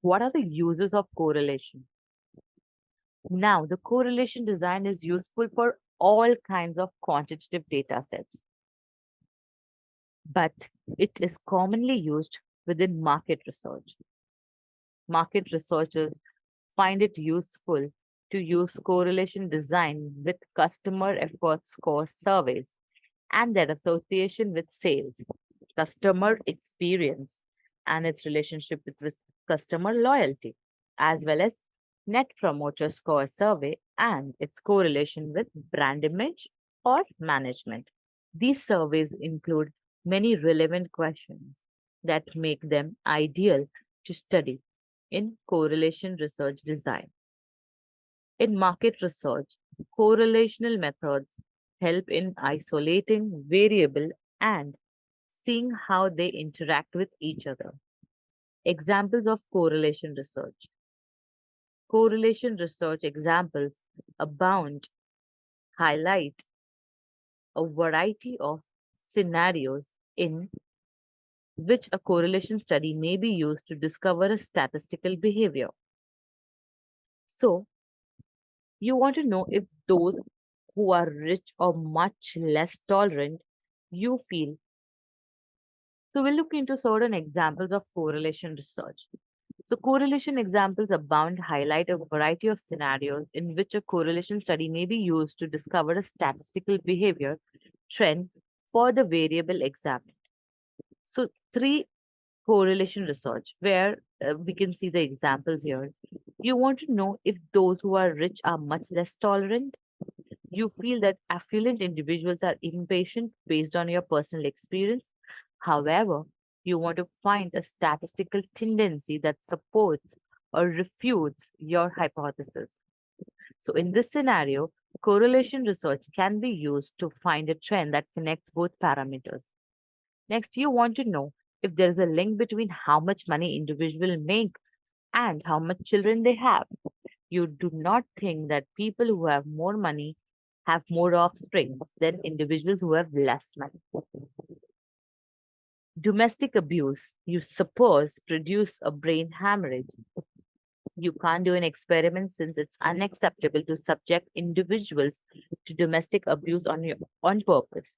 What are the uses of correlation? Now, the correlation design is useful for all kinds of quantitative data sets, but it is commonly used within market research. Market researchers find it useful to use correlation design with customer effort score surveys and their association with sales, customer experience, and its relationship with customer loyalty, as well as Net Promoter Score survey and its correlation with brand image or management. These surveys include many relevant questions that make them ideal to study in correlation research design. In market research, correlational methods help in isolating variable and seeing how they interact with each other. Examples of correlation research. Correlation research examples abound, highlight a variety of scenarios in which a correlation study may be used to discover a statistical behavior. So, you want to know if those who are rich or much less tolerant you feel. So, we'll look into certain examples of correlation research. So, correlation examples abound highlight a variety of scenarios in which a correlation study may be used to discover a statistical behavior trend for the variable examined. So, three correlation research where we can see the examples here. You want to know if those who are rich are much less tolerant. You feel that affluent individuals are impatient based on your personal experience. However, you want to find a statistical tendency that supports or refutes your hypothesis. So, in this scenario, correlation research can be used to find a trend that connects both parameters. Next, you want to know if there is a link between how much money individuals make and how much children they have. You do not think that people who have more money have more offspring than individuals who have less money. Domestic abuse, you suppose, produce a brain hemorrhage. You can't do an experiment since it's unacceptable to subject individuals to domestic abuse on purpose.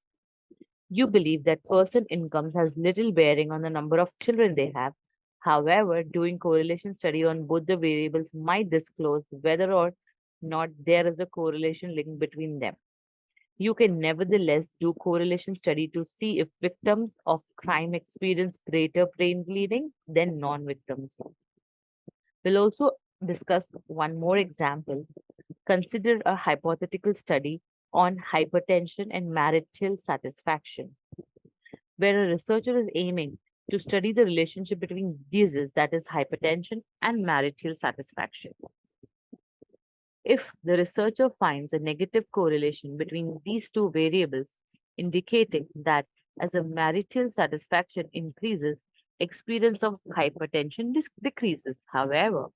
You believe that person incomes has little bearing on the number of children they have. However, doing correlation study on both the variables might disclose whether or not there is a correlation link between them. You can nevertheless do correlation study to see if victims of crime experience greater brain bleeding than non-victims. We'll also discuss one more example. Consider a hypothetical study on hypertension and marital satisfaction, where a researcher is aiming to study the relationship between diseases, that is, hypertension and marital satisfaction. If the researcher finds a negative correlation between these two variables, indicating that as a marital satisfaction increases, experience of hypertension decreases. However,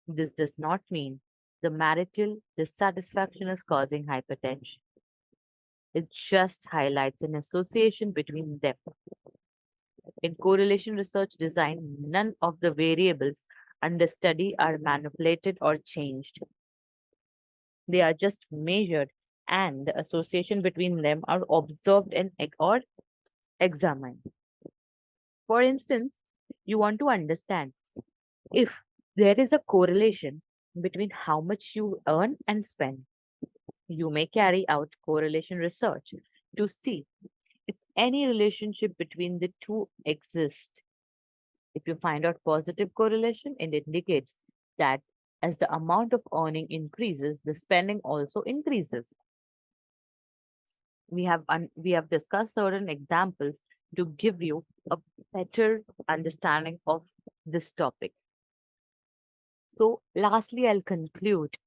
this does not mean the marital dissatisfaction is causing hypertension. It just highlights an association between them. In correlation research design, none of the variables under study are manipulated or changed. They are just measured and the association between them are observed and or examined. For instance, you want to understand if there is a correlation between how much you earn and spend. You may carry out correlation research to see if any relationship between the two exists. If you find out positive correlation, it indicates that as the amount of earning increases, the spending also increases. We have discussed certain examples to give you a better understanding of this topic. So, lastly, I'll conclude.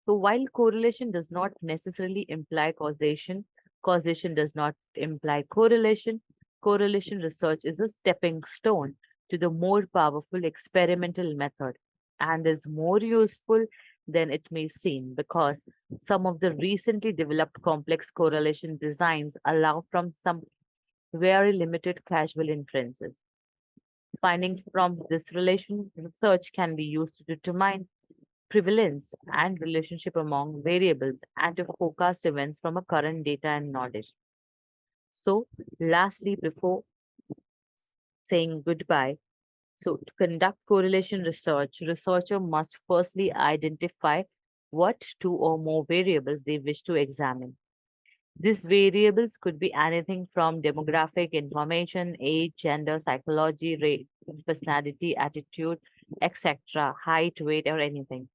So, while correlation does not necessarily imply causation, causation does not imply correlation, correlation research is a stepping stone to the more powerful experimental method and is more useful than it may seem because some of the recently developed complex correlation designs allow from some very limited casual inferences. Findings from this relation research can be used to determine prevalence and relationship among variables and to forecast events from a current data and knowledge. So, lastly, before saying goodbye, so to conduct correlation research, researcher must firstly identify what two or more variables they wish to examine. These variables could be anything from demographic information, age, gender, psychology, race, personality, attitude, etc., height, weight, or anything.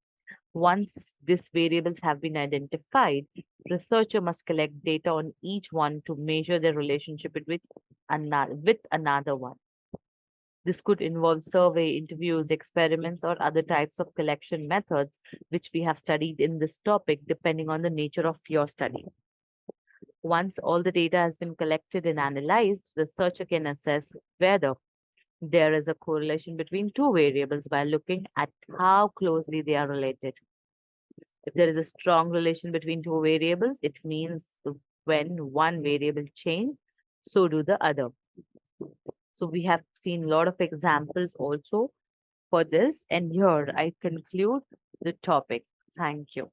Once these variables have been identified, researcher must collect data on each one to measure their relationship with another one. This could involve survey, interviews, experiments, or other types of collection methods, which we have studied in this topic, depending on the nature of your study. Once all the data has been collected and analyzed, the researcher can assess whether there is a correlation between two variables by looking at how closely they are related. If there is a strong relation between two variables, it means when one variable change, so do the other. So we have seen a lot of examples also for this, and here I conclude the topic. Thank you.